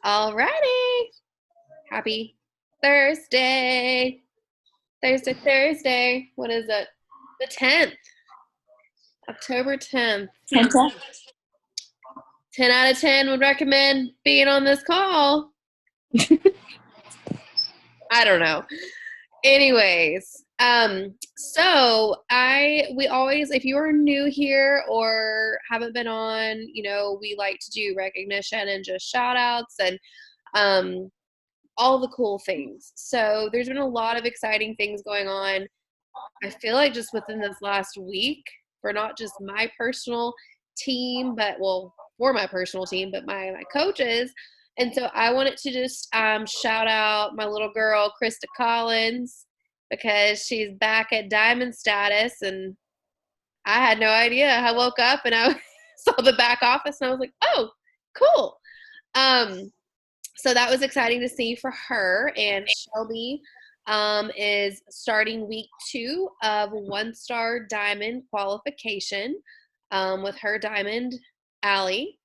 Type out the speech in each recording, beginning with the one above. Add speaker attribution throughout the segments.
Speaker 1: Alrighty. Happy Thursday. Thursday. What is it? The 10th. October 10th.
Speaker 2: Kenta?
Speaker 1: 10 out of 10 would recommend being on this call. I don't know. Anyways, we always, if you are new here or haven't been on, we like to do recognition and just shout outs and all the cool things. So there's been a lot of exciting things going on. I feel like just within this last week for not just my personal team, for my personal team, but my coaches. And so I wanted to just shout out my little girl, Krista Collins, because she's back at diamond status. And I had no idea. I woke up and I saw the back office and I was like, oh, cool. So that was exciting to see for her. And Shelby is starting week 2 of 1-star diamond qualification with her diamond Allie.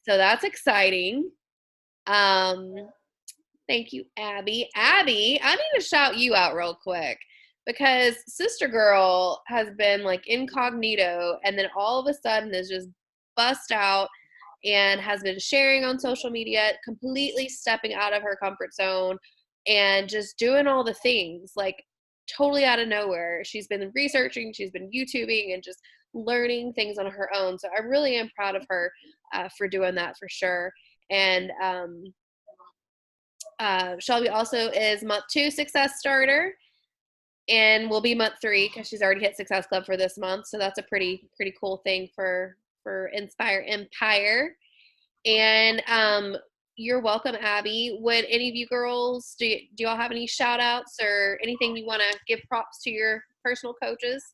Speaker 1: So that's exciting. Thank you, Abby. Abby, I need to shout you out real quick because Sister Girl has been like incognito and then all of a sudden is just bust out and has been sharing on social media, completely stepping out of her comfort zone and just doing all the things like totally out of nowhere. She's been researching, she's been YouTubing and just learning things on her own. So I really am proud of her for doing that for sure. And Shelby also is month 2 success starter and will be month 3 because she's already hit Success Club for this month. So that's a pretty cool thing for Inspire Empire. And you're welcome, Abby. Would any of you girls, do y'all have any shout outs or anything you want to give props to your personal coaches?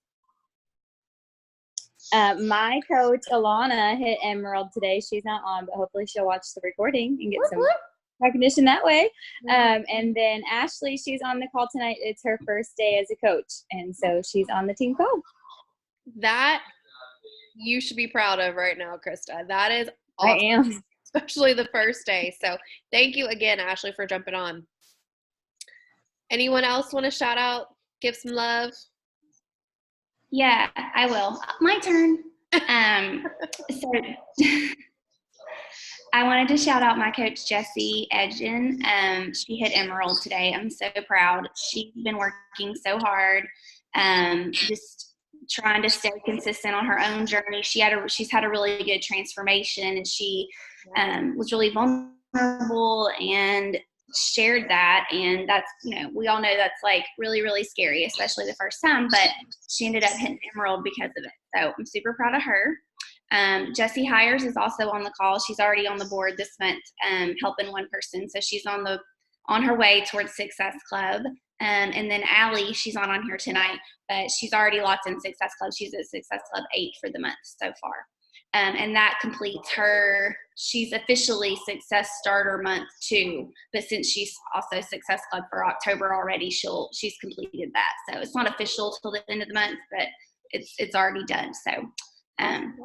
Speaker 2: My coach, Alana, hit Emerald today. She's not on, but hopefully she'll watch the recording and get some recognition that way. And then Ashley, she's on the call tonight. It's her first day as a coach. And so she's on the team call.
Speaker 1: That you should be proud of right now, Krista. That is awesome.
Speaker 2: I am.
Speaker 1: Especially the first day. So thank you again, Ashley, for jumping on. Anyone else want to shout out, give some love?
Speaker 3: Yeah, I will. My turn. So I wanted to shout out my coach, Jessie Edgen. She hit Emerald today. I'm so proud. She's been working so hard, just trying to stay consistent on her own journey. She's had a really good transformation, and she was really vulnerable and shared that. And that's, we all know that's like really, really scary, especially the first time, but she ended up hitting Emerald because of it. So I'm super proud of her. Jessie Hires is also on the call. She's already on the board this month, helping one person. So she's on her way towards Success Club. And then Allie, she's not on here tonight, but she's already locked in Success Club. She's at Success Club 8 for the month so far. And that completes she's officially Success Starter month 2, but since she's also Success Club for October already, she's completed that. So it's not official till the end of the month, but it's already done. So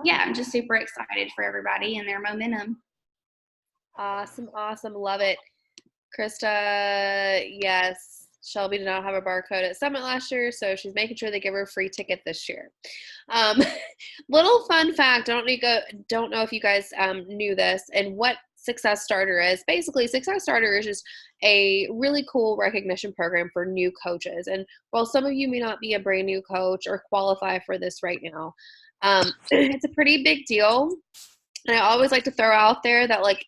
Speaker 3: yeah, I'm just super excited for everybody and their momentum.
Speaker 1: Awesome. Love it. Krista, yes. Shelby did not have a barcode at Summit last year, so she's making sure they give her a free ticket this year. Little fun fact, don't know if you guys knew this, and what Success Starter is. Basically, Success Starter is just a really cool recognition program for new coaches. And while some of you may not be a brand new coach or qualify for this right now, it's a pretty big deal. And I always like to throw out there that, like,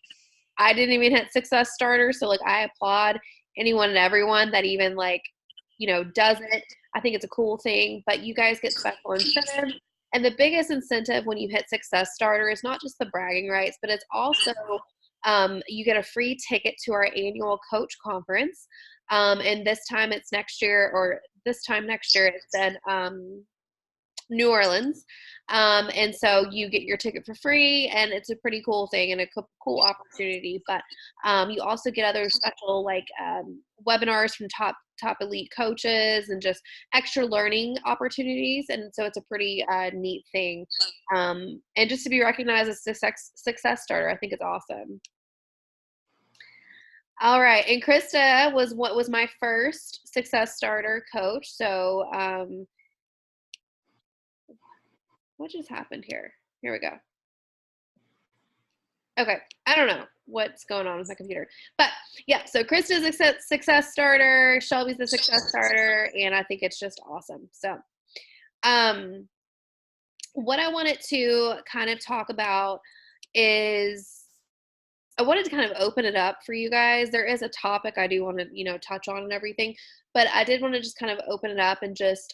Speaker 1: I didn't even hit Success Starter, so, like, I applaud anyone and everyone that even, like, does it. I think it's a cool thing, but you guys get special incentive. And the biggest incentive when you hit Success Starter is not just the bragging rights, but it's also you get a free ticket to our annual coach conference. And this time it's next year, or this time next year it's in New Orleans. And so you get your ticket for free, and it's a pretty cool thing and a cool opportunity. But you also get other special, like, webinars from top elite coaches and just extra learning opportunities. And so it's a pretty neat thing. And just to be recognized as a success starter, I think it's awesome. All right. And Krista was my first Success Starter coach. So what just happened here? Here we go. Okay. I don't know what's going on with my computer. But yeah, so Krista's a success starter, Shelby's a success starter, and I think it's just awesome. So what I wanted to kind of talk about is I wanted to kind of open it up for you guys. There is a topic I do want to, touch on and everything, but I did want to just kind of open it up and just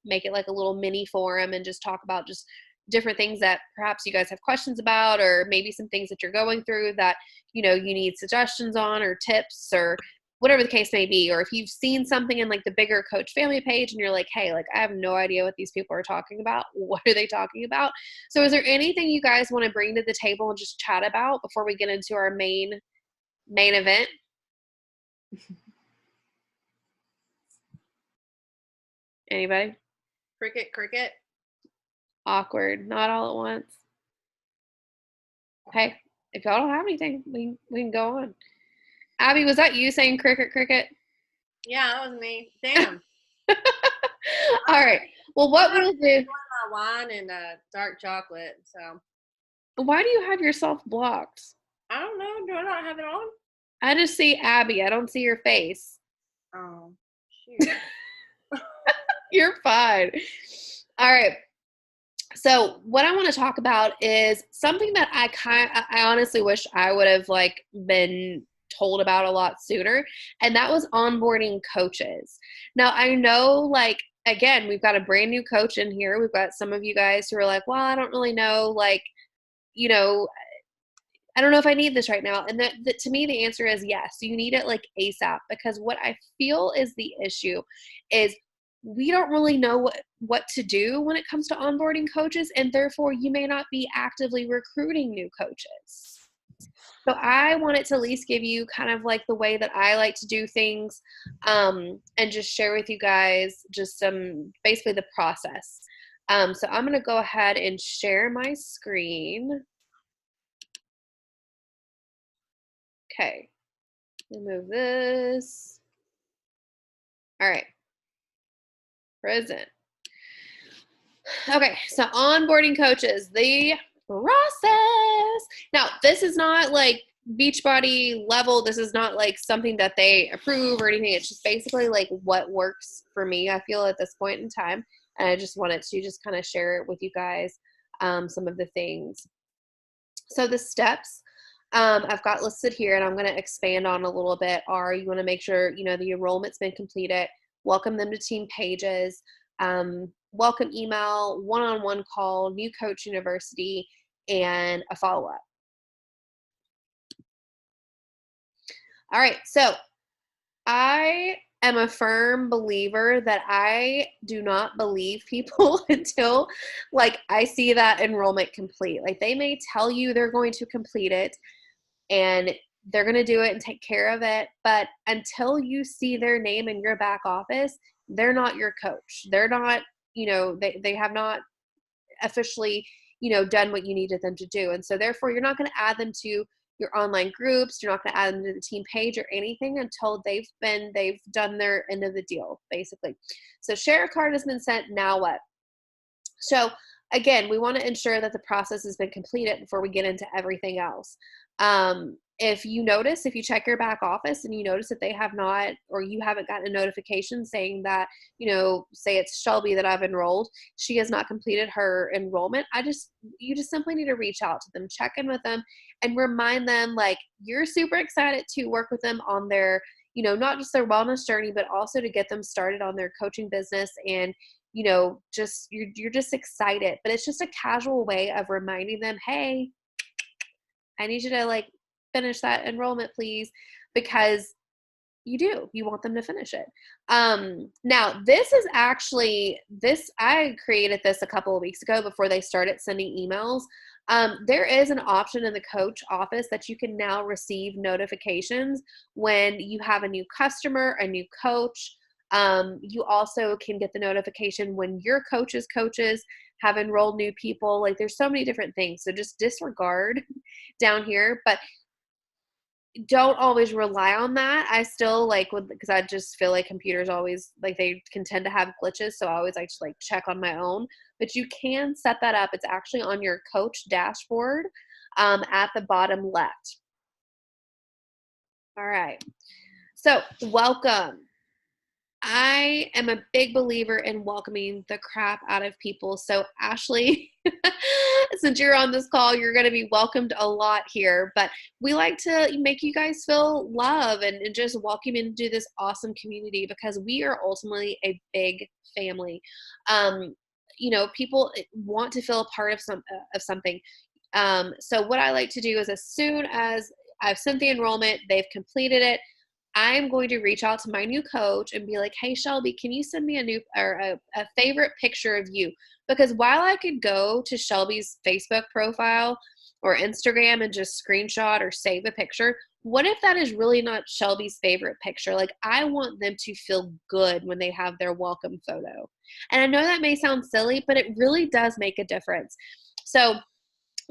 Speaker 1: make it like a little mini forum and just talk about just different things that perhaps you guys have questions about, or maybe some things that you're going through that, you need suggestions on or tips or whatever the case may be. Or if you've seen something in like the bigger coach family page and you're like, hey, like I have no idea what these people are talking about. What are they talking about? So is there anything you guys want to bring to the table and just chat about before we get into our main event? Anybody?
Speaker 4: Cricket.
Speaker 1: Awkward. Not all at once. Hey, if y'all don't have anything, we can go on. Abby, was that you saying cricket?
Speaker 4: Yeah, that was me. Damn.
Speaker 1: All right. Well, what we'll do.
Speaker 4: My wine and dark chocolate. So.
Speaker 1: Why do you have yourself blocked?
Speaker 4: I don't know. Do I not have it on?
Speaker 1: I just see Abby. I don't see your face.
Speaker 4: Oh, shoot.
Speaker 1: You're fine. All right. So what I want to talk about is something that I honestly wish I would have like been told about a lot sooner, and that was onboarding coaches. Now I know, like, again, we've got a brand new coach in here. We've got some of you guys who are like, well, I don't really know, like, I don't know if I need this right now. And that to me, the answer is yes. You need it like ASAP, because what I feel is the issue is we don't really know what to do when it comes to onboarding coaches, and therefore you may not be actively recruiting new coaches. So I wanted to at least give you kind of like the way that I like to do things, and just share with you guys just basically the process. So I'm going to go ahead and share my screen. Okay, remove this. All right, present. Okay, so onboarding coaches, the process. Now, this is not like Beachbody level. This is not like something that they approve or anything. It's just basically like what works for me, I feel, at this point in time. And I just wanted to just kind of share it with you guys, some of the things. So the steps I've got listed here, and I'm going to expand on a little bit, are you want to make sure, the enrollment's been completed, welcome them to team pages, welcome email, one-on-one call, new coach university, and a follow-up. All right, so I am a firm believer that I do not believe people until like I see that enrollment complete. Like they may tell you they're going to complete it and they're going to do it and take care of it, but until you see their name in your back office, they're not your coach. They're not, they have not officially, done what you needed them to do. And so therefore you're not going to add them to your online groups. You're not going to add them to the team page or anything until they've done their end of the deal, basically. So share card has been sent. Now what? So again, we want to ensure that the process has been completed before we get into everything else. If you check your back office and you notice that they have not, or you haven't gotten a notification saying that, say it's Shelby that I've enrolled, she has not completed her enrollment, you just simply need to reach out to them, check in with them, and remind them like you're super excited to work with them on their, not just their wellness journey, but also to get them started on their coaching business. And you're just excited, but it's just a casual way of reminding them, hey, I need you to like finish that enrollment, please, because you want them to finish it. Now this is actually I created this a couple of weeks ago before they started sending emails. There is an option in the coach office that you can now receive notifications when you have a new customer, a new coach. You also can get the notification when your coaches have enrolled new people. Like there's so many different things. So just disregard down here. But don't always rely on that. I still like because I just feel like computers always like they can tend to have glitches, so I always like to like check on my own. But you can set that up. It's actually on your coach dashboard at the bottom left. All right. So welcome. I am a big believer in welcoming the crap out of people. So Ashley, since you're on this call, you're going to be welcomed a lot here, but we like to make you guys feel love and just welcome into this awesome community because we are ultimately a big family. You know, people want to feel a part of something. So what I like to do is as soon as I've sent the enrollment, they've completed it, I'm going to reach out to my new coach and be like, hey, Shelby, can you send me a favorite picture of you? Because while I could go to Shelby's Facebook profile or Instagram and just screenshot or save a picture, what if that is really not Shelby's favorite picture? Like, I want them to feel good when they have their welcome photo. And I know that may sound silly, but it really does make a difference. So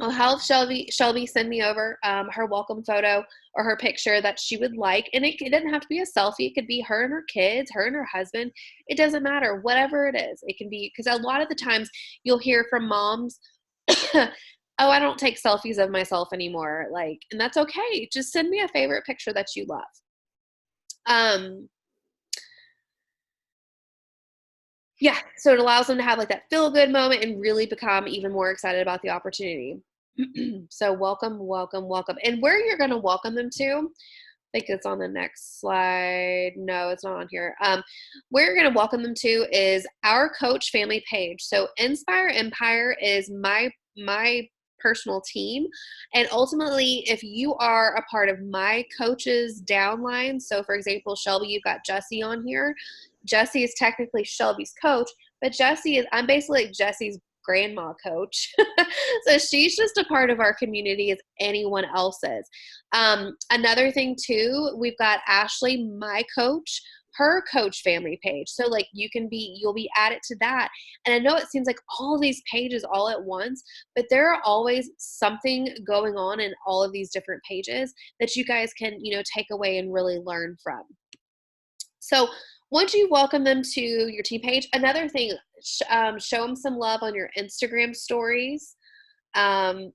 Speaker 1: I'll have Shelby send me over her welcome photo or her picture that she would like. And it doesn't have to be a selfie. It could be her and her kids, her and her husband. It doesn't matter. Whatever it is. It can be, because a lot of the times you'll hear from moms, oh, I don't take selfies of myself anymore. Like, and that's okay. Just send me a favorite picture that you love. Yeah, so it allows them to have like that feel good moment and really become even more excited about the opportunity. So welcome, welcome, welcome. And where you're going to welcome them to, I think it's on the next slide. No, it's not on here. Where you're going to welcome them to is our coach family page. So Inspire Empire is my personal team. And ultimately, if you are a part of my coach's downline, so for example, Shelby, you've got Jesse on here. Jesse is technically Shelby's coach, but I'm basically like Jesse's grandma coach. So she's just a part of our community as anyone else is. Another thing too, we've got Ashley, my coach, her coach family page. So like you'll be added to that. And I know it seems like all these pages all at once, but there are always something going on in all of these different pages that you guys can, take away and really learn from. So once you welcome them to your team page, another thing, show them some love on your Instagram stories, and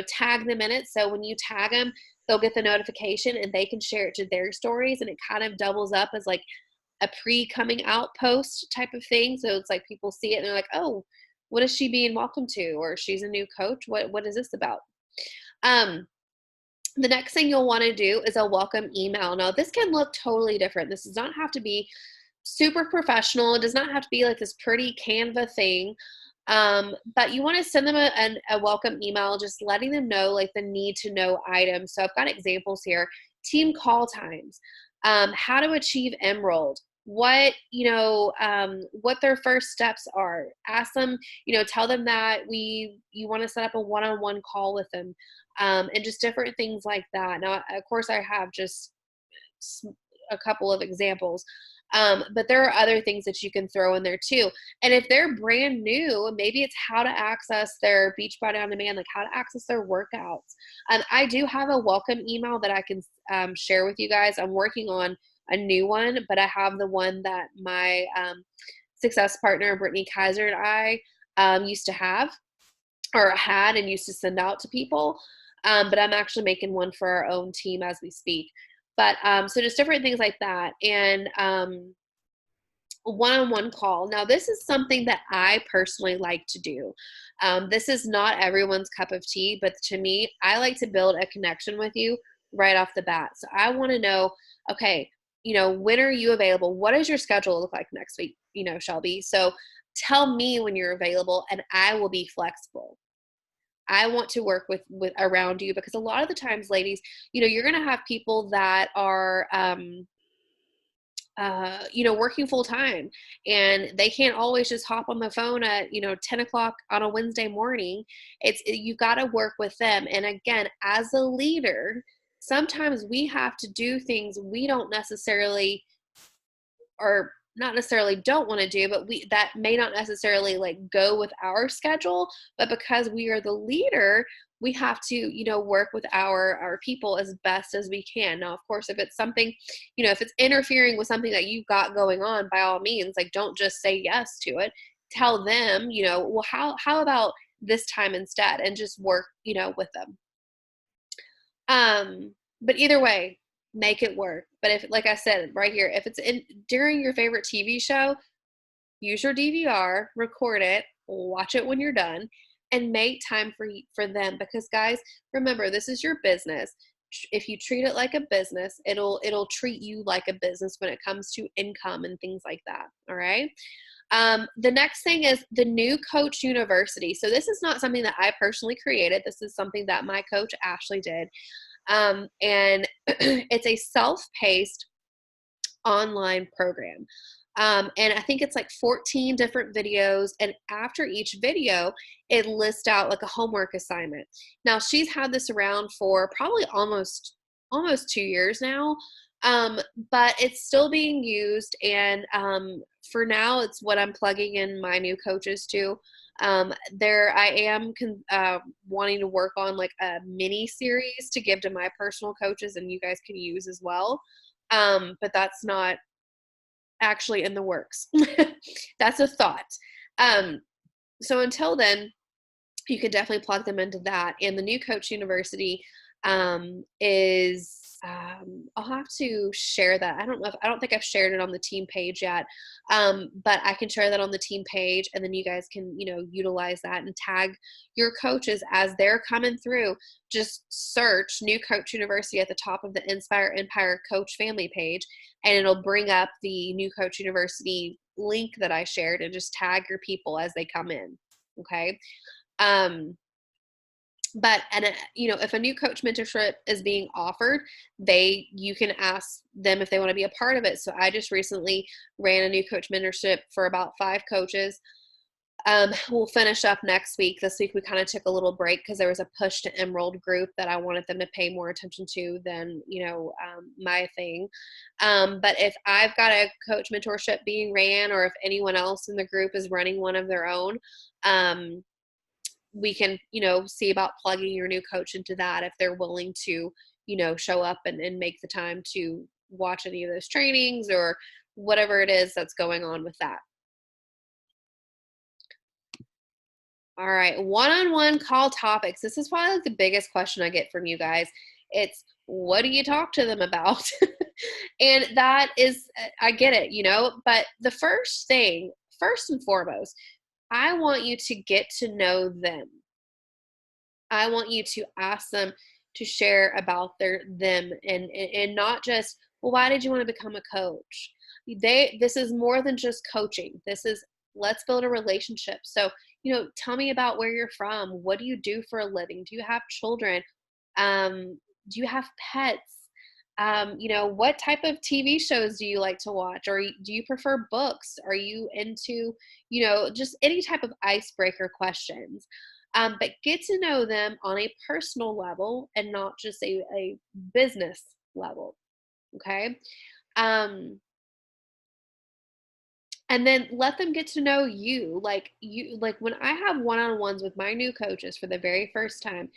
Speaker 1: tag them in it. So when you tag them, they'll get the notification and they can share it to their stories, and it kind of doubles up as like a pre-coming out post type of thing. So it's like people see it and they're like, oh, what is she being welcomed to? Or she's a new coach. What is this about? The next thing you'll want to do is a welcome email. Now, this can look totally different. This does not have to be super professional. It does not have to be like this pretty Canva thing. But you want to send them a welcome email, just letting them know like the need to know items. So I've got examples here. Team call times, how to achieve Emerald, what their first steps are. Ask them, tell them that you want to set up a one-on-one call with them, and just different things like that. Now, of course, I have just a couple of examples. But there are other things that you can throw in there too. And if they're brand new, maybe it's how to access their Beachbody On Demand, like how to access their workouts. I do have a welcome email that I can share with you guys. I'm working on a new one, but I have the one that my success partner, Brittany Kaiser, and I used to have or had and used to send out to people. But I'm actually making one for our own team as we speak. But so just different things like that. And one-on-one call. Now, this is something that I personally like to do. This is not everyone's cup of tea, but to me, I like to build a connection with you right off the bat. So I want to know, okay, when are you available? What does your schedule look like next week, Shelby? So tell me when you're available and I will be flexible. I want to work with around you, because a lot of the times, ladies, you're going to have people that are, working full time, and they can't always just hop on the phone at, 10 o'clock on a Wednesday morning. You've got to work with them. And again, as a leader, sometimes we have to do things we don't necessarily, or not necessarily don't want to do, but that may not necessarily like go with our schedule, but because we are the leader, we have to, you know, work with our people as best as we can. Now, of course, if it's something, you know, if it's interfering with something that you've got going on, by all means, like, don't just say yes to it. Tell them, you know, well, how about this time instead, and just work, you know, with them. But either way, make it work. But if, like I said right here, if it's during your favorite TV show, use your DVR, record it, watch it when you're done, and make time for them. Because guys, remember, this is your business. If you treat it like a business, it'll treat you like a business when it comes to income and things like that. All right. The next thing is the New Coach University. So this is not something that I personally created. This is something that my coach Ashley did. And it's a self-paced online program. And I think it's like 14 different videos. And after each video, it lists out like a homework assignment. Now, she's had this around for probably almost 2 years now. But it's still being used. And for now, it's what I'm plugging in my new coaches to. There I am wanting to work on like a mini series to give to my personal coaches, and you guys can use as well. But that's not actually in the works. That's a thought. So until then, you could definitely plug them into that. And the New Coach University is I'll have to share that. I don't think I've shared it on the team page yet. But I can share that on the team page, and then you guys can, you know, utilize that and tag your coaches as they're coming through. Just search New Coach University at the top of the Inspire Empire Coach family page, and it'll bring up the New Coach University link that I shared, and just tag your people as they come in. Okay. But, and you know, if a new coach mentorship is being offered, you can ask them if they want to be a part of it. So I just recently ran a new coach mentorship for about 5 coaches. We'll finish up next week. This week we kind of took a little break because there was a push to Emerald group that I wanted them to pay more attention to than, you know, my thing. But if I've got a coach mentorship being ran, or if anyone else in the group is running one of their own, we can, you know, see about plugging your new coach into that if they're willing to, you know, show up and make the time to watch any of those trainings or whatever it is that's going on with that. All right, one-on-one call topics. This is probably the biggest question I get from you guys. It's, what do you talk to them about? And that is, I get it, you know, but the first thing, first and foremost, I want you to get to know them. I want you to ask them to share about them and not just, well, why did you want to become a coach? This is more than just coaching. This is, let's build a relationship. So, you know, tell me about where you're from. What do you do for a living? Do you have children? Do you have pets? You know, what type of TV shows do you like to watch? Or do you prefer books? Are you into, you know, just any type of icebreaker questions? But get to know them on a personal level and not just a business level. Okay. And then let them get to know you. Like when I have one-on-ones with my new coaches for the very first time,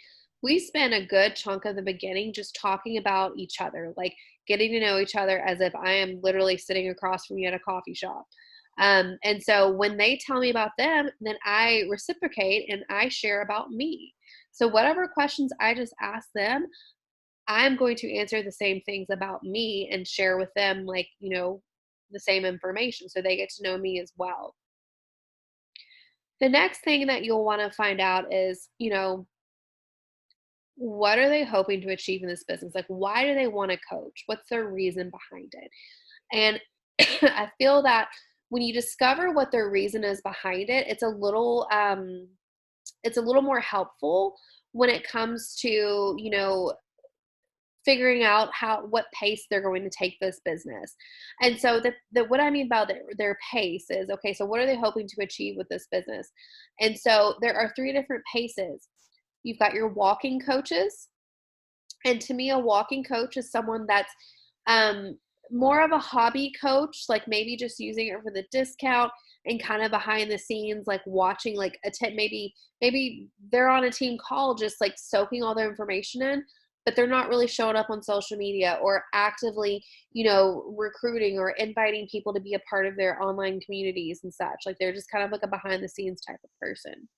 Speaker 1: we spend a good chunk of the beginning just talking about each other, like getting to know each other as if I am literally sitting across from you at a coffee shop. And so when they tell me about them, then I reciprocate and I share about me. So whatever questions I just ask them, I'm going to answer the same things about me and share with them, like, you know, the same information, so they get to know me as well. The next thing that you'll want to find out is, you know, what are they hoping to achieve in this business? Like, why do they want to coach? What's their reason behind it? And I feel that when you discover what their reason is behind it, it's a little more helpful when it comes to, you know, figuring out what pace they're going to take this business. And so what I mean by their pace is, okay, so what are they hoping to achieve with this business? And so there are 3 different paces. You've got your walking coaches. And to me, a walking coach is someone that's more of a hobby coach, like maybe just using it for the discount and kind of behind the scenes, like watching, like maybe they're on a team call, just like soaking all their information in, but they're not really showing up on social media or actively, recruiting or inviting people to be a part of their online communities and such. Like they're just kind of like a behind the scenes type of person.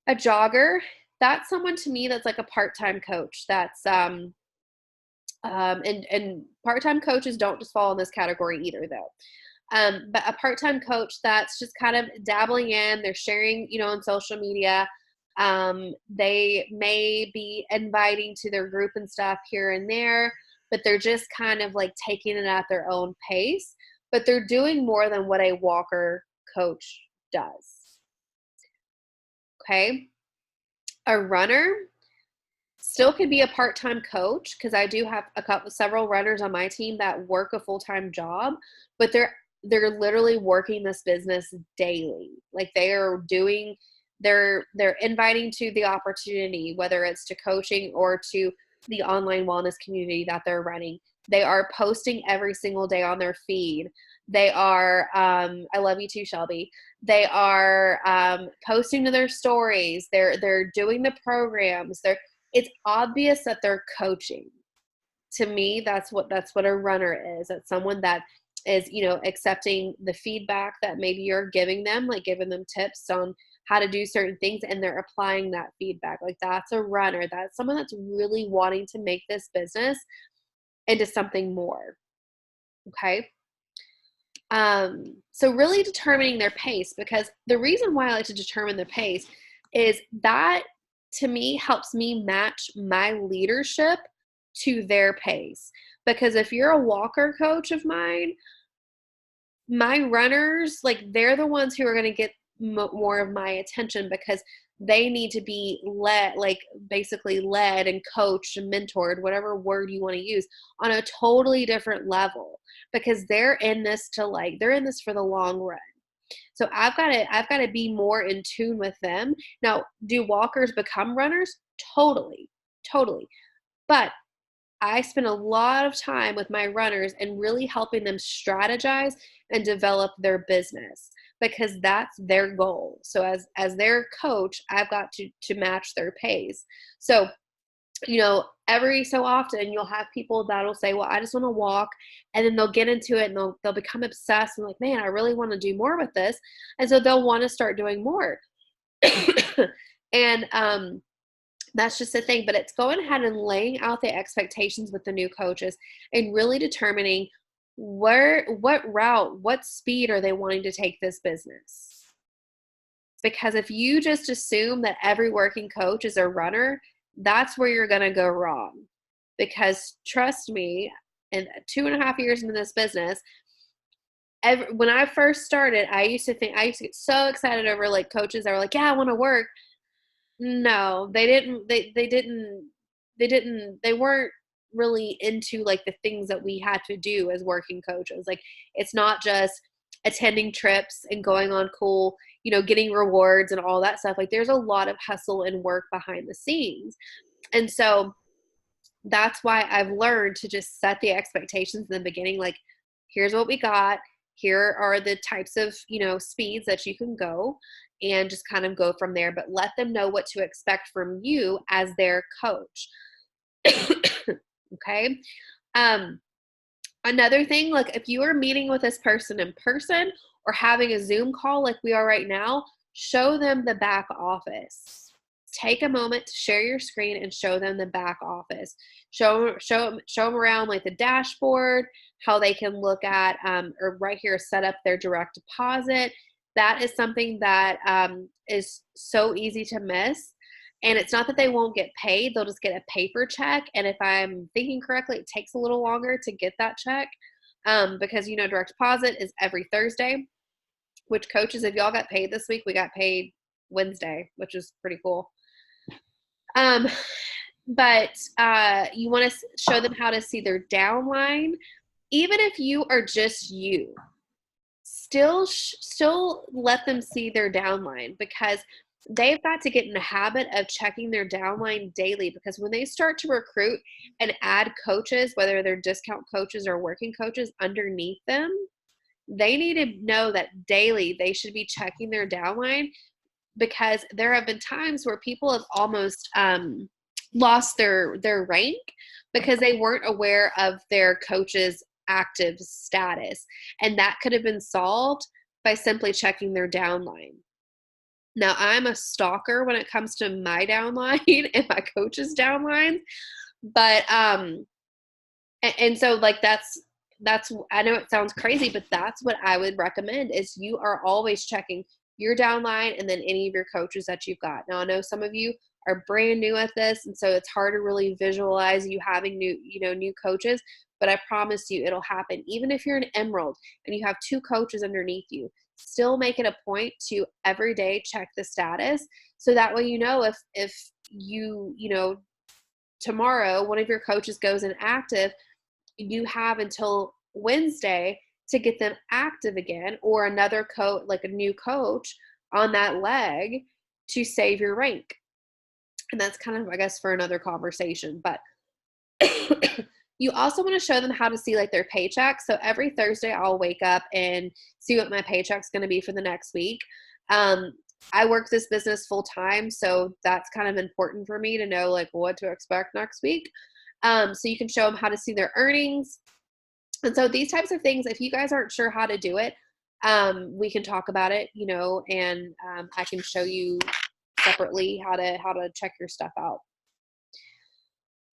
Speaker 1: A jogger, that's someone to me that's like a part-time coach. That's and part-time coaches don't just fall in this category either, though. But a part-time coach that's just kind of dabbling in, they're sharing, on social media. They may be inviting to their group and stuff here and there, but they're just kind of like taking it at their own pace, but they're doing more than what a walker coach does. Okay. A runner still could be a part-time coach, because I do have several runners on my team that work a full-time job, but they're literally working this business daily. Like they're inviting to the opportunity, whether it's to coaching or to the online wellness community that they're running. They are posting every single day on their feed. They are, I love you too, Shelby. They are posting to their stories. They're doing the programs. It's obvious that they're coaching. To me, that's what a runner is. It's someone that is, accepting the feedback that maybe you're giving them, like giving them tips on how to do certain things, and they're applying that feedback. Like that's a runner. That's someone that's really wanting to make this business into something more. Okay. So really determining their pace, because the reason why I like to determine the pace is that to me helps me match my leadership to their pace. Because if you're a walker coach of mine, my runners, like they're the ones who are going to get more of my attention, because they need to be led, like basically led and coached and mentored, whatever word you want to use, on a totally different level, because they're in this for the long run. So I've got to be more in tune with them. Now, do walkers become runners? Totally. But I spend a lot of time with my runners and really helping them strategize and develop their business, because that's their goal. So as their coach, I've got to match their pace. So, every so often you'll have people that'll say, well, I just want to walk, and then they'll get into it and they'll become obsessed and like, man, I really want to do more with this. And so they'll want to start doing more. And that's just the thing. But it's going ahead and laying out the expectations with the new coaches and really determining what route, what speed are they wanting to take this business. Because if you just assume that every working coach is a runner, that's where you're going to go wrong. Because trust me, in 2.5 years into this business, when I first started, I used to get so excited over like coaches that were like, yeah, I want to work. No, they didn't. They weren't really into like the things that we had to do as working coaches. Like it's not just attending trips and going on cool, getting rewards and all that stuff. Like there's a lot of hustle and work behind the scenes. And so that's why I've learned to just set the expectations in the beginning. Like, here's what we got. Here are the types of, speeds that you can go, and just kind of go from there. But let them know what to expect from you as their coach. Okay. Another thing, like if you are meeting with this person in person or having a Zoom call like we are right now, show them the back office. Take a moment to share your screen and show them the back office. Show them around like the dashboard, how they can look at, or right here, set up their direct deposit. That is something that is so easy to miss. And it's not that they won't get paid. They'll just get a paper check. And if I'm thinking correctly, it takes a little longer to get that check because, direct deposit is every Thursday, which coaches, if y'all got paid this week, we got paid Wednesday, which is pretty cool. But you want to show them how to see their downline. Even if you are just you, still let them see their downline, because they've got to get in the habit of checking their downline daily, because when they start to recruit and add coaches, whether they're discount coaches or working coaches underneath them, they need to know that daily they should be checking their downline, because there have been times where people have almost lost their rank because they weren't aware of their coach's active status. And that could have been solved by simply checking their downline. Now, I'm a stalker when it comes to my downline and my coach's downline, but and so like that's I know it sounds crazy, but that's what I would recommend, is you are always checking your downline and then any of your coaches that you've got. Now, I know some of you are brand new at this, and so it's hard to really visualize you having new coaches, but I promise you it'll happen. Even if you're an Emerald and you have 2 coaches underneath you, still make it a point to every day check the status, so that way if you tomorrow one of your coaches goes inactive, you have until Wednesday to get them active again, or another coach, like a new coach on that leg, to save your rank. And that's kind of, I guess, for another conversation. But you also want to show them how to see like their paycheck. So every Thursday I'll wake up and see what my paycheck's going to be for the next week. I work this business full time, so that's kind of important for me to know like what to expect next week. So you can show them how to see their earnings. And so these types of things, if you guys aren't sure how to do it, we can talk about it, and I can show you separately how to check your stuff out.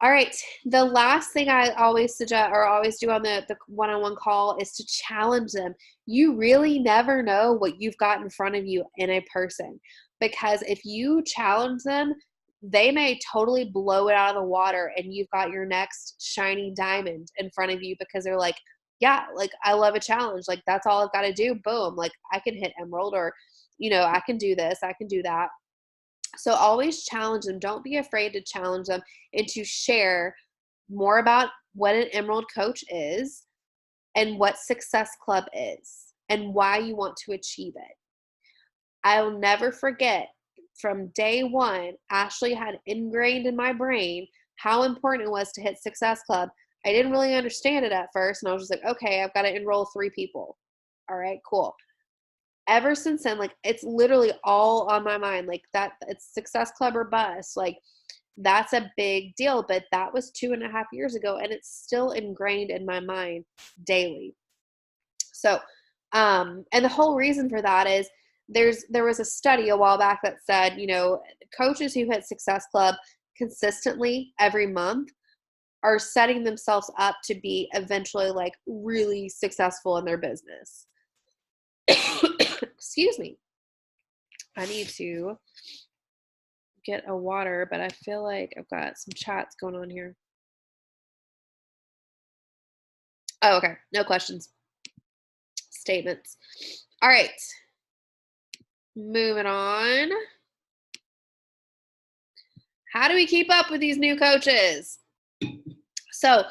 Speaker 1: All right. The last thing I always suggest, or always do on the one-on-one call, is to challenge them. You really never know what you've got in front of you in a person, because if you challenge them, they may totally blow it out of the water and you've got your next shiny diamond in front of you, because they're like, yeah, like I love a challenge. Like that's all I've got to do. Boom. Like I can hit Emerald, or, I can do this, I can do that. So always challenge them. Don't be afraid to challenge them and to share more about what an Emerald coach is and what Success Club is and why you want to achieve it. I'll never forget, from day one, Ashley had ingrained in my brain how important it was to hit Success Club. I didn't really understand it at first, and I was just like, okay, I've got to enroll 3 people. All right, cool. Ever since then, like it's literally all on my mind, like that it's Success Club or bust. Like that's a big deal, but that was 2.5 years ago, and it's still ingrained in my mind daily. So, and the whole reason for that is there was a study a while back that said, coaches who hit Success Club consistently every month are setting themselves up to be eventually like really successful in their business. Excuse me. I need to get a water, but I feel like I've got some chats going on here. Oh, okay. No questions. Statements. All right. Moving on. How do we keep up with these new coaches? So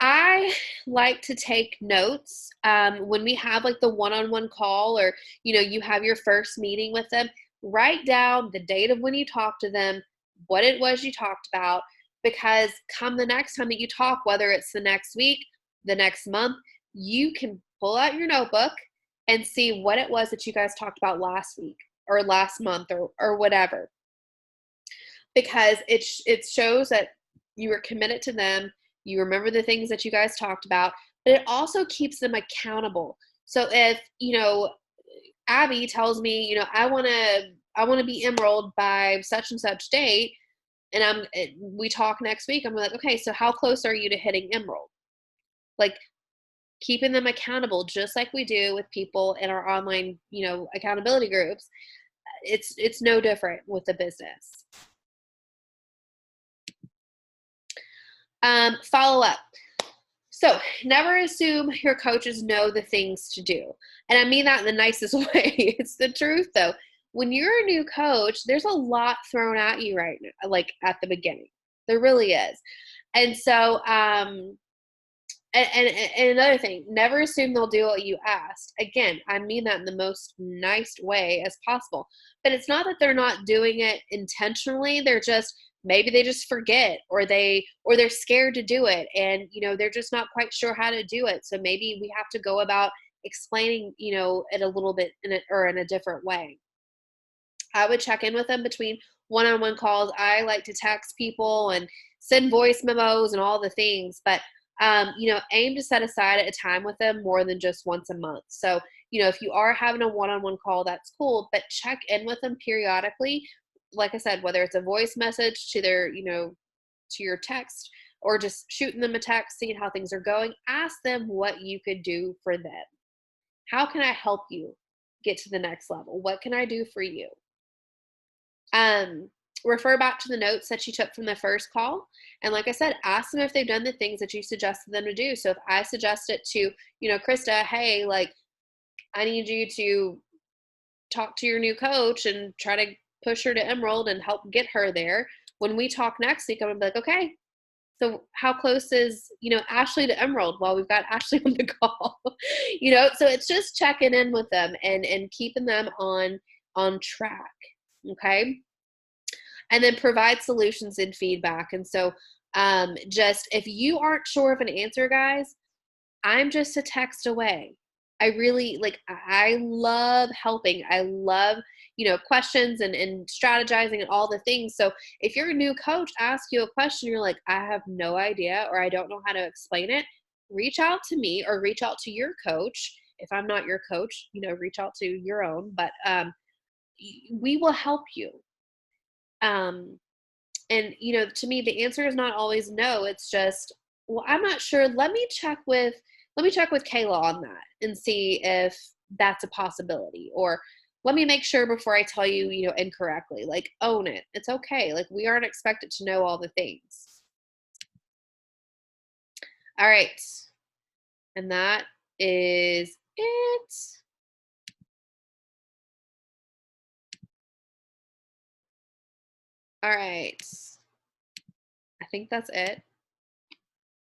Speaker 1: I like to take notes when we have like the one-on-one call, or, you have your first meeting with them. Write down the date of when you talked to them, what it was you talked about, because come the next time that you talk, whether it's the next week, the next month, you can pull out your notebook and see what it was that you guys talked about last week or last month or whatever. Because it shows that you were committed to them, you remember the things that you guys talked about, but it also keeps them accountable. So if, Abby tells me, I want to be Emerald by such and such date, and we talk next week, I'm like, okay, so how close are you to hitting Emerald? Like keeping them accountable, just like we do with people in our online, accountability groups. It's no different with the business. Follow up. So never assume your coaches know the things to do. And I mean that in the nicest way. It's the truth though. When you're a new coach, there's a lot thrown at you right now, like at the beginning. There really is. And so And another thing, never assume they'll do what you asked. Again, I mean that in the most nice way as possible. But it's not that they're not doing it intentionally. They're just, maybe they just forget, or they're scared to do it, and they're just not quite sure how to do it. So maybe we have to go about explaining it a little bit in a different way. I would check in with them between one-on-one calls. I like to text people and send voice memos and all the things, but aim to set aside a time with them more than just once a month. So, if you are having a one-on-one call, that's cool, but check in with them periodically. Like I said, whether it's a voice message to their, to your text, or just shooting them a text, seeing how things are going. Ask them what you could do for them. How can I help you get to the next level? What can I do for you? Refer back to the notes that you took from the first call. And like I said, ask them if they've done the things that you suggested them to do. So if I suggest it to, Krista, hey, like, I need you to talk to your new coach and try to push her to Emerald and help get her there. When we talk next week, I'm gonna be like, okay, so how close is, Ashley to Emerald? Well, we've got Ashley on the call, so it's just checking in with them and keeping them on track. Okay. And then provide solutions and feedback. And so just if you aren't sure of an answer, guys, I'm just a text away. I really I love helping. I love, questions and strategizing and all the things. So if your new coach asks you a question, you're like, I have no idea, or I don't know how to explain it, reach out to me or reach out to your coach. If I'm not your coach, reach out to your own, but we will help you. And to me, the answer is not always no. It's just, well, I'm not sure. Let me check with Kayla on that and see if that's a possibility, or let me make sure before I tell you, incorrectly. Like, own it. It's okay. Like, we aren't expected to know all the things. All right. And that is it. All right. I think that's it.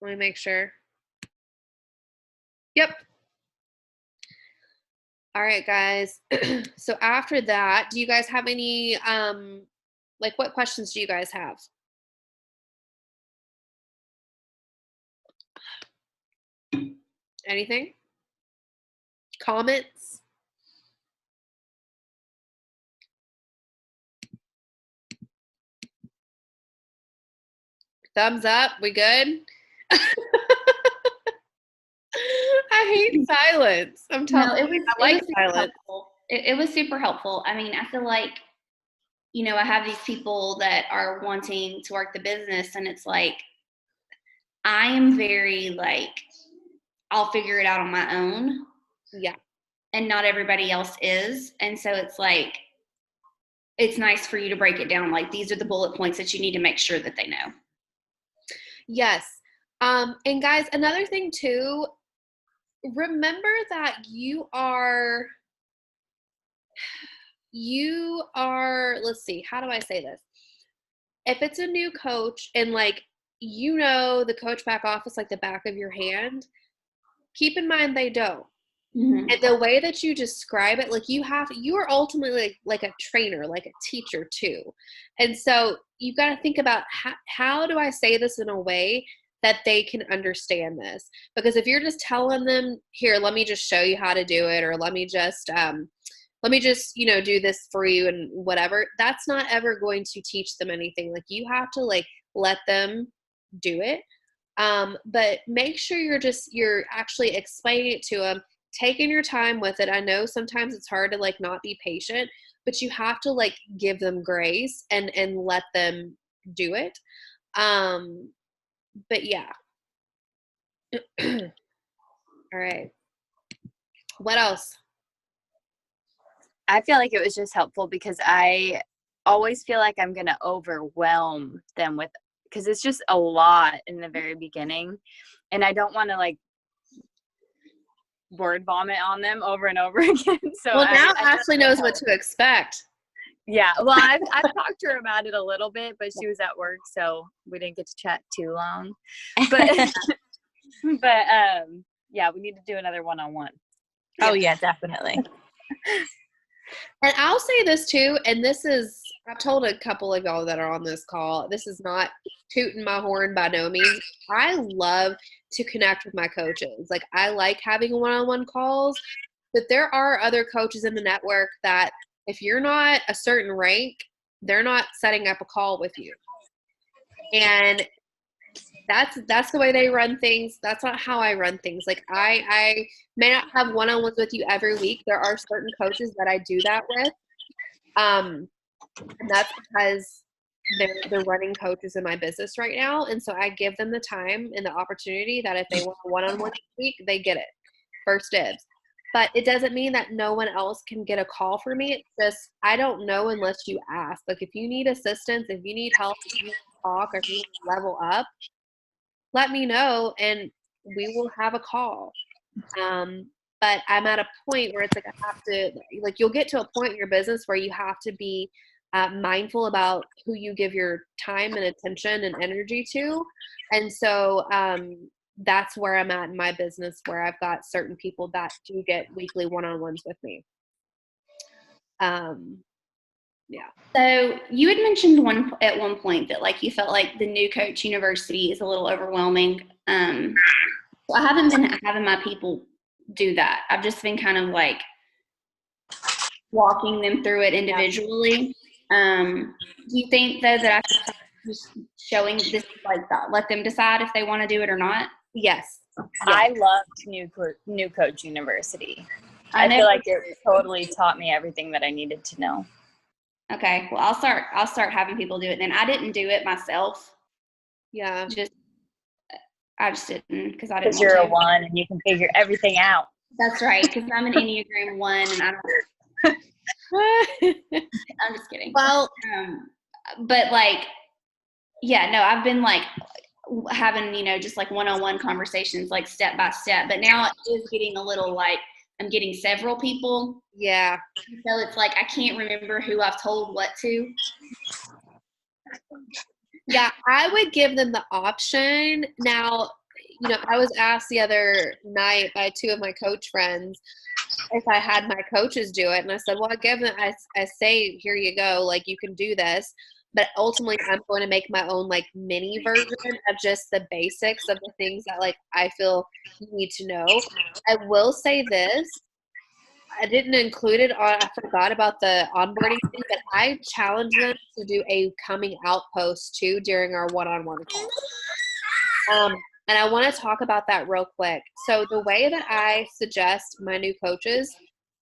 Speaker 1: Let me make sure. Yep. All right, guys. So after that, do you guys have any, what questions do you guys have? Anything? Comments? Thumbs up. We good? I hate silence. I'm telling you, I like silence.
Speaker 3: It was super helpful. I mean, I feel like, I have these people that are wanting to work the business, and it's like, I am very I'll figure it out on my own.
Speaker 1: Yeah.
Speaker 3: And not everybody else is. And so it's like, it's nice for you to break it down. Like, these are the bullet points that you need to make sure that they know.
Speaker 1: Yes. And guys, another thing too, remember that you are, let's see, how do I say this? If it's a new coach and the coach back office like the back of your hand, keep in mind they don't. Mm-hmm. And the way that you describe it, you are ultimately like a trainer, like a teacher too. And so you've got to think about how do I say this in a way that they can understand this? Because if you're just telling them, here, let me just show you how to do it, or let me just do this for you and whatever, that's not ever going to teach them anything. Like, you have to let them do it. But make sure you're actually explaining it to them, taking your time with it. I know sometimes it's hard to not be patient, but you have to give them grace and let them do it. But yeah. All right. What else?
Speaker 2: I feel like it was just helpful because I always feel like I'm going to overwhelm them because it's just a lot in the very beginning. And I don't want to word vomit on them over and over again. So
Speaker 1: now Ashley knows what to expect.
Speaker 2: Yeah. Well, I've talked to her about it a little bit, but she was at work, so we didn't get to chat too long. But But yeah, we need to do another one-on-one.
Speaker 5: Oh yeah, definitely.
Speaker 1: And I'll say this too, and this is, I've told a couple of y'all that are on this call, this is not tooting my horn by no means. I love to connect with my coaches. Like, I like having one-on-one calls, but there are other coaches in the network that if you're not a certain rank, they're not setting up a call with you. And that's the way they run things. That's not how I run things. Like, I may not have one-on-ones with you every week. There are certain coaches that I do that with. And that's because they're running coaches in my business right now. And so I give them the time and the opportunity that if they want a one-on-one this week, they get it. First dibs. But it doesn't mean that no one else can get a call for me. It's just, I don't know unless you ask. Like, if you need assistance, if you need help, if you need to talk, or if you need to level up, let me know and we will have a call. But I'm at a point where it's like, I have to, like, you'll get to a point in your business where you have to be mindful about who you give your time and attention and energy to. And so that's where I'm at in my business, where I've got certain people that do get weekly one-on-ones with me. Yeah.
Speaker 3: So you had mentioned at one point that like you felt like the New Coach University is a little overwhelming. So I haven't been having my people do that. I've just been kind of like walking them through it individually. Do you think though that I should start just showing this like that, let them decide if they want to do it or not?
Speaker 1: Yes.
Speaker 2: I loved New Coach University. I feel like it totally taught me everything that I needed to know.
Speaker 3: Okay, well, I'll start having people do it then. I didn't do it myself.
Speaker 1: Yeah.
Speaker 3: I just didn't because I didn't.
Speaker 2: Because you're a 1 and you can figure everything out.
Speaker 3: That's right. Because I'm an Enneagram 1 and I don't. I'm just kidding.
Speaker 1: Well,
Speaker 3: but like, yeah, no, I've been like having, just like one-on-one conversations, like step by step. But now it is getting a little like I'm getting several people.
Speaker 1: Yeah.
Speaker 3: So it's like I can't remember who I've told what to.
Speaker 1: Yeah, I would give them the option. Now, I was asked the other night by 2 of my coach friends if I had my coaches do it. And I said, well, I say, here you go. Like, you can do this. But ultimately, I'm going to make my own, like, mini version of just the basics of the things that, like, I feel you need to know. I will say this. I didn't include it I forgot about the onboarding thing, but I challenged them to do a coming out post too during our one-on-one call. And I want to talk about that real quick. So the way that I suggest my new coaches,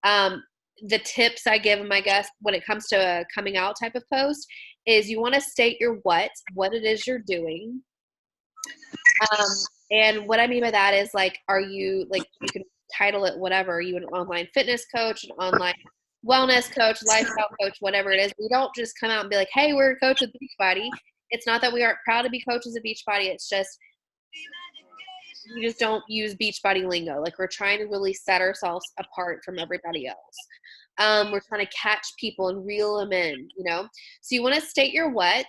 Speaker 1: the tips I give them, I guess, when it comes to a coming out type of post is you want to state your what it is you're doing. And what I mean by that is like, are you like, you can title it whatever. Are you an online fitness coach, an online wellness coach, lifestyle coach, whatever it is? We don't just come out and be like, hey, we're a coach of Beachbody. It's not that we aren't proud to be coaches of Beachbody. It's just we just don't use Beachbody lingo. Like, we're trying to really set ourselves apart from everybody else. We're trying to catch people and reel them in, So you want to state your what.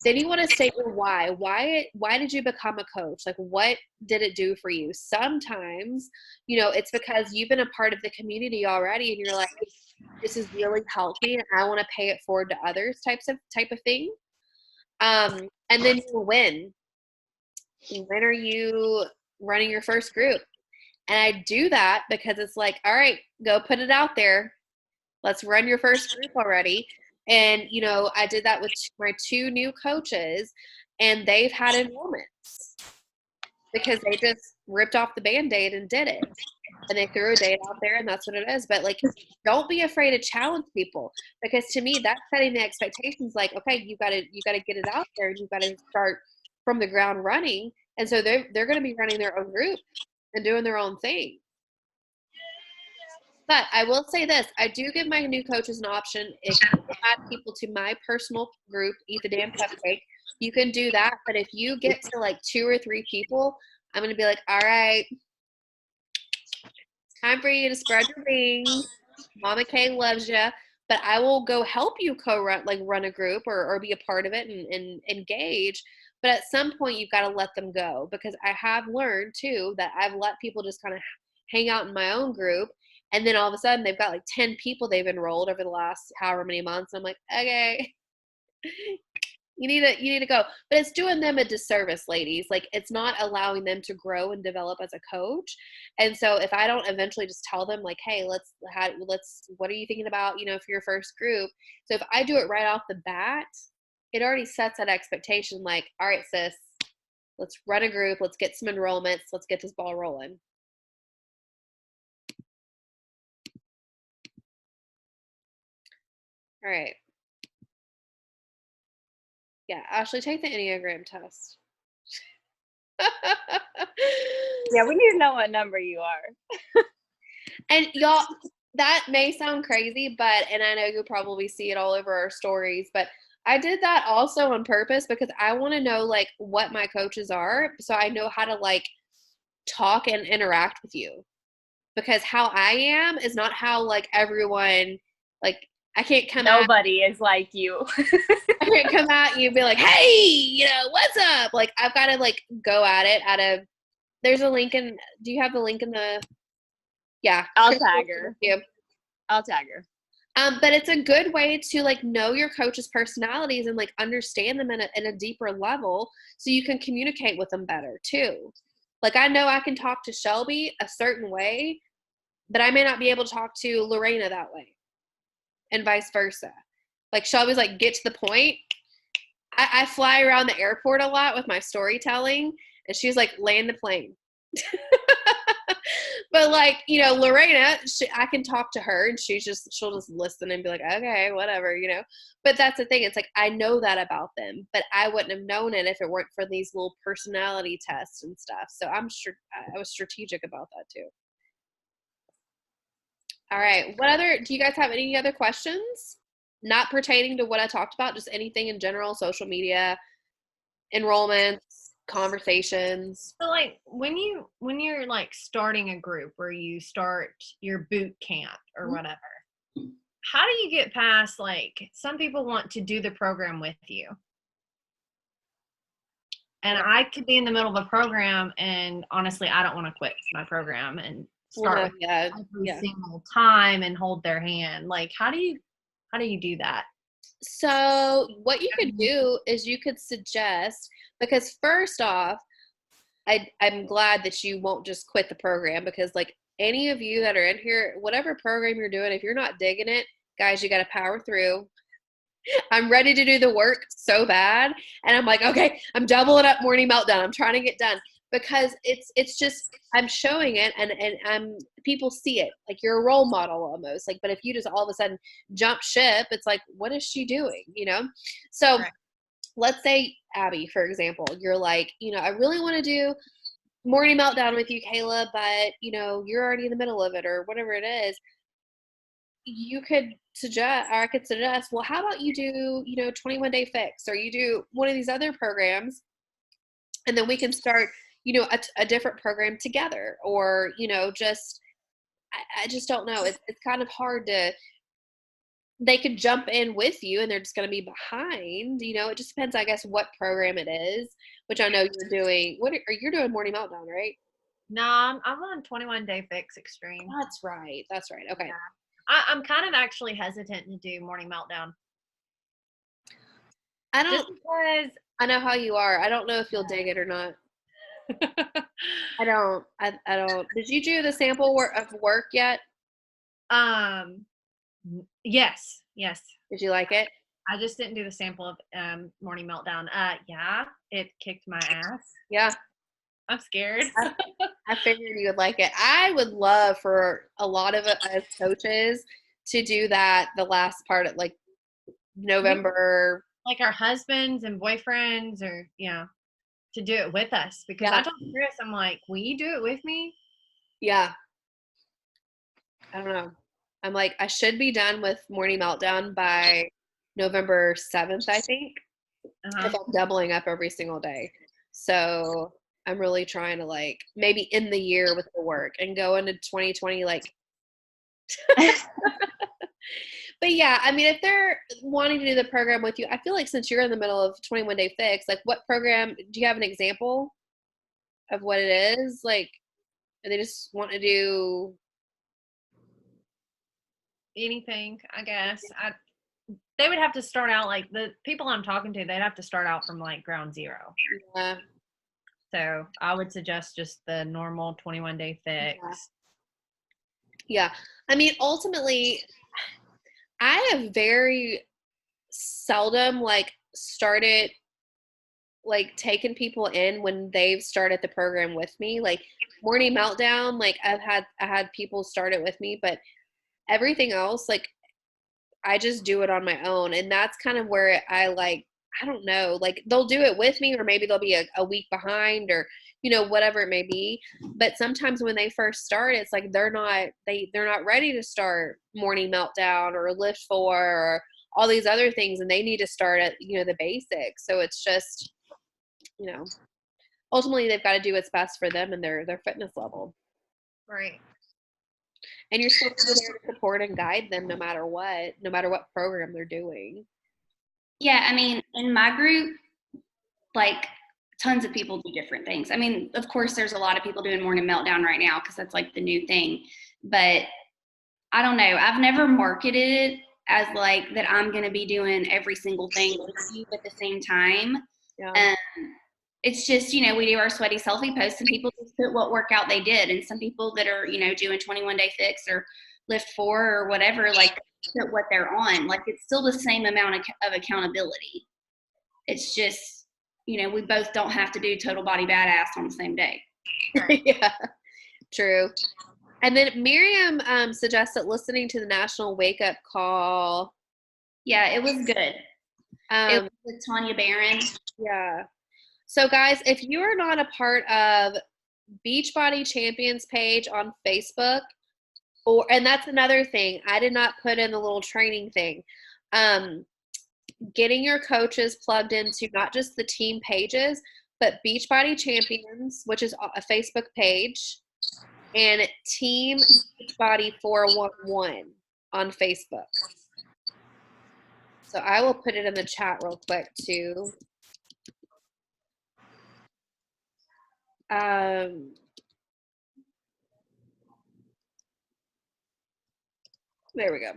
Speaker 1: Then you want to state your why. Why did you become a coach? Like, what did it do for you? Sometimes, it's because you've been a part of the community already and you're like, this is really healthy and I want to pay it forward to others type of thing. And then you win. When are you running your first group? And I do that because it's like, all right, go put it out there. Let's run your first group already. And, I did that with my 2 new coaches, and they've had enrollments because they just ripped off the Band-Aid and did it. And they threw a date out there, and that's what it is. But, like, don't be afraid to challenge people because to me, that's setting the expectations like, okay, you got to get it out there, and you got to start from the ground running. And so they're going to be running their own group and doing their own thing. But I will say this, I do give my new coaches an option. If you add people to my personal group, Eat the Damn Cupcake, you can do that. But if you get to like 2 or 3 people, I'm going to be like, all right, it's time for you to spread your wings. Mama Kay loves you. But I will go help you run a group or be a part of it and engage. But at some point, you've got to let them go, because I have learned too that I've let people just kind of hang out in my own group, and then all of a sudden they've got like 10 people they've enrolled over the last however many months. I'm like, okay, you need to go. But it's doing them a disservice, ladies. Like, it's not allowing them to grow and develop as a coach. And so if I don't eventually just tell them like, hey, let's what are you thinking about, for your first group? So if I do it right off the bat, it already sets that expectation, like, all right, sis, let's run a group, let's get some enrollments, let's get this ball rolling. All right. Yeah, Ashley, take the Enneagram test.
Speaker 2: Yeah, we need to know what number you are.
Speaker 1: And y'all, that may sound crazy, and I know you'll probably see it all over our stories, but I did that also on purpose because I want to know like what my coaches are, so I know how to like talk and interact with you. Because how I am is not how like everyone, like, I can't come
Speaker 2: Nobody is like you.
Speaker 1: I can't come at you and be like, hey, what's up? Like, I've got to like go at it there's a link in, do you have the link in the, yeah.
Speaker 2: I'll tag her.
Speaker 1: You.
Speaker 2: I'll tag her.
Speaker 1: But it's a good way to like know your coach's personalities and like understand them in a deeper level, so you can communicate with them better too. Like, I know I can talk to Shelby a certain way, but I may not be able to talk to Lorena that way, and vice versa. Like, Shelby's like, get to the point. I fly around the airport a lot with my storytelling, and she's like, land the plane. But like, Lorena, I can talk to her and she'll just listen and be like, okay, whatever, But that's the thing. It's like, I know that about them, but I wouldn't have known it if it weren't for these little personality tests and stuff. So I'm sure I was strategic about that too. All right. Do you guys have any other questions? Not pertaining to what I talked about, just anything in general, social media, enrollments, conversations.
Speaker 4: So like when you're like starting a group, where you start your boot camp or whatever, how do you get past, like, some people want to do the program with you, and I could be in the middle of a program and honestly I don't want to quit my program and start with every single time and hold their hand. Like, how do you do that?
Speaker 1: So what you could do is you could suggest, because first off, I'm glad that you won't just quit the program, because like any of you that are in here, whatever program you're doing, if you're not digging it, guys, you got to power through. I'm ready to do the work so bad. And I'm like, okay, I'm doubling up Morning Meltdown. I'm trying to get done, because it's just, I'm showing it and people see it. Like, you're a role model almost. Like, but if you just all of a sudden jump ship, it's like, what is she doing? So right. Let's say Abby, for example, you're like, I really want to do Morning Meltdown with you, Kayla, but you're already in the middle of it or whatever it is. You could suggest, or I could suggest, well, how about you do, 21 Day Fix, or you do one of these other programs, and then we can start, a different program together, or, just, I just don't know. It's kind of hard to, they could jump in with you and they're just going to be behind, it just depends, I guess, what program it is, which I know you're doing. You're doing Morning Meltdown, right?
Speaker 4: No, I'm on 21 Day Fix Extreme.
Speaker 1: That's right. Okay.
Speaker 4: Yeah. I'm kind of actually hesitant to do Morning Meltdown.
Speaker 1: Just because I know how you are. I don't know if you'll dig it or not. I don't. Did you do the sample of work yet?
Speaker 4: Yes.
Speaker 1: Did you like it?
Speaker 4: I just didn't do the sample of Morning Meltdown. Yeah, it kicked my ass.
Speaker 1: Yeah.
Speaker 4: I'm scared.
Speaker 1: I figured you would like it. I would love for a lot of us coaches to do that, the last part of like November.
Speaker 4: Like our husbands and boyfriends, or to do it with us, because I told Chris, I'm like, will you do it with me?
Speaker 1: Yeah. I don't know. I'm like, I should be done with Morning Meltdown by November 7th, I think. If I'm doubling up every single day. So I'm really trying to like maybe end the year with the work and go into 2020 like. But yeah, I mean, if they're wanting to do the program with you, I feel like since you're in the middle of 21 Day Fix, like what program, do you have an example of what it is? Like, they just want to do
Speaker 4: Anything, I guess. They would have to start out like the people I'm talking to, they'd have to start out from like ground zero. So I would suggest just the normal 21 Day Fix.
Speaker 1: Yeah. I mean, ultimately, I have very seldom like started like taking people in when they've started the program with me. Like Morning Meltdown, like I had people start it with me, but everything else, like I just do it on my own. And that's kind of where I like, I don't know, like they'll do it with me, or maybe they'll be a week behind, or, you know, whatever it may be. But sometimes when they first start, it's like they're not ready to start Morning Meltdown or Lift 4 or all these other things, and they need to start at, you know, the basics. So it's just, you know, ultimately they've got to do what's best for them and their fitness level.
Speaker 4: Right.
Speaker 1: And you're still there to support and guide them no matter what program they're doing.
Speaker 3: Yeah, I mean, in my group, like tons of people do different things. I mean, of course, there's a lot of people doing Morning Meltdown right now because that's like the new thing. But I don't know. I've never marketed it as like that I'm going to be doing every single thing with you at the same time.
Speaker 1: Yeah.
Speaker 3: It's just, you know, we do our sweaty selfie posts and people just put what workout they did. And some people that are, you know, doing 21 Day Fix or Lift 4 or whatever, like put what they're on. Like it's still the same amount of accountability. It's just, you know, we both don't have to do Total Body Badass on the same day.
Speaker 1: Yeah, true. And then Miriam suggested listening to the National Wake Up Call.
Speaker 3: Yeah, it was good. It was with Tanya Barron.
Speaker 1: Yeah. So guys, if you are not a part of Beachbody Champions page on Facebook, and that's another thing, I did not put in the little training thing. Getting your coaches plugged into not just the team pages, but Beachbody Champions, which is a Facebook page, and Team Beachbody 411 on Facebook. So I will put it in the chat real quick too. There we go.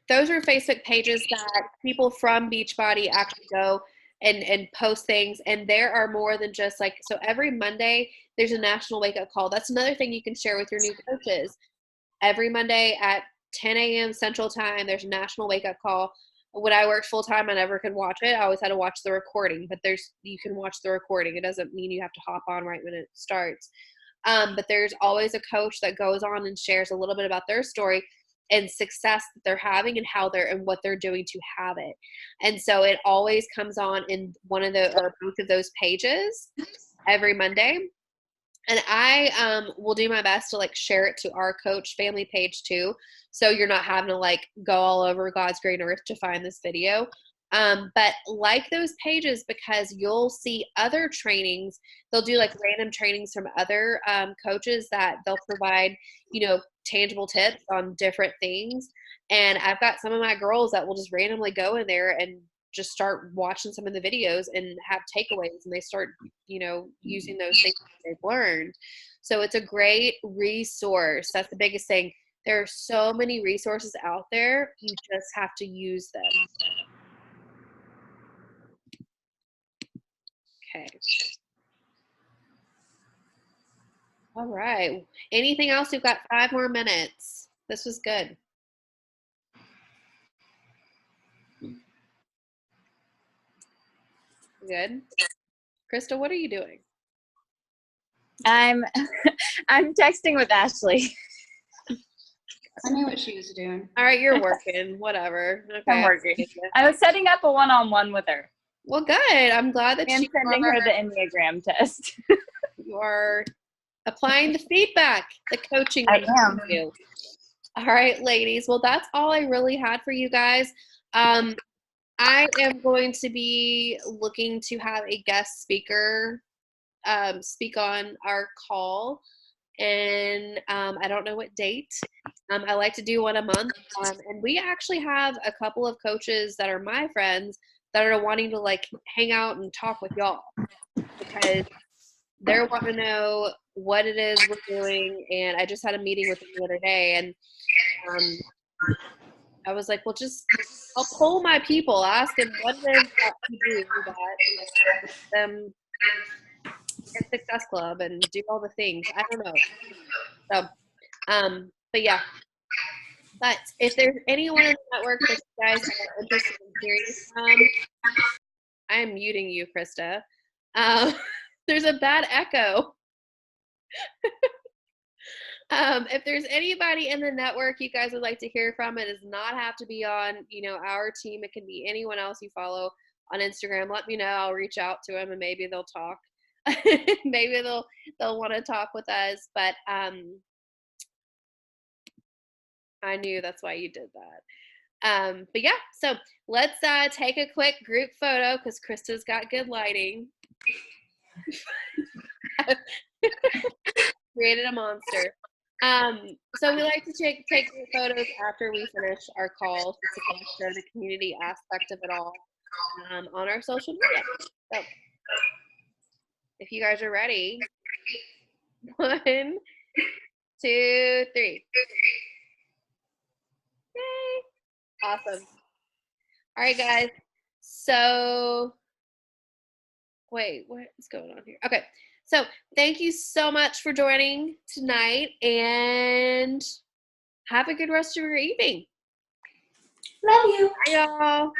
Speaker 1: Those are Facebook pages that people from Beachbody actually go and post things. And there are more than just like, so every Monday, there's a national wake up call. That's another thing you can share with your new coaches. Every Monday at 10 a.m. Central Time, there's a national wake up call. When I worked full time, I never could watch it. I always had to watch the recording, but you can watch the recording. It doesn't mean you have to hop on right when it starts. But there's always a coach that goes on and shares a little bit about their story and success that they're having and and what they're doing to have it. And so it always comes on in one of or both of those pages every Monday. And I will do my best to like share it to our coach family page too. So you're not having to like go all over God's green earth to find this video. But like those pages, because you'll see other trainings. They'll do like random trainings from other coaches that they'll provide, you know, tangible tips on different things. And I've got some of my girls that will just randomly go in there and just start watching some of the videos and have takeaways, and they start, you know, using those things they've learned. So it's a great resource. That's the biggest thing. There are so many resources out there. You just have to use them. Okay. All right. Anything else? We've got 5 more minutes. This was good. Good. Krista, what are you doing?
Speaker 2: I'm texting with Ashley.
Speaker 3: I knew what she was doing.
Speaker 1: All right, you're working. Whatever. Okay.
Speaker 2: I'm working. I was setting up a one-on-one with her.
Speaker 1: Well, good. I'm glad that
Speaker 2: I'm sending her the Enneagram test.
Speaker 1: You are applying the feedback, the coaching.
Speaker 2: I am.
Speaker 1: You. All right, ladies. Well, that's all I really had for you guys. I am going to be looking to have a guest speaker speak on our call. and I don't know what date. I like to do one a month, and we actually have a couple of coaches that are my friends that are wanting to like hang out and talk with y'all because they're wanting to know what it is we're doing. And I just had a meeting with them the other day, and I was like, well, I'll poll my people, ask them what it is that you do that them at Success Club and do all the things. I don't know. So, but yeah. But if there's anyone in the network that you guys are interested in hearing from, I'm muting you, Krista. There's a bad echo. If there's anybody in the network you guys would like to hear from, it does not have to be on, our team. It can be anyone else you follow on Instagram. Let me know. I'll reach out to them and maybe they'll talk. Maybe they'll want to talk with us. But I knew that's why you did that. But yeah, so let's take a quick group photo because Krista's got good lighting. Created a monster. So we like to take group photos after we finish our call to kind of show the community aspect of it all on our social media. So if you guys are ready, 1, 2, 3. Yay! Awesome. All right, guys. So wait, what is going on here? Okay. So thank you so much for joining tonight, and have a good rest of your evening.
Speaker 3: Love you.
Speaker 1: Bye, y'all.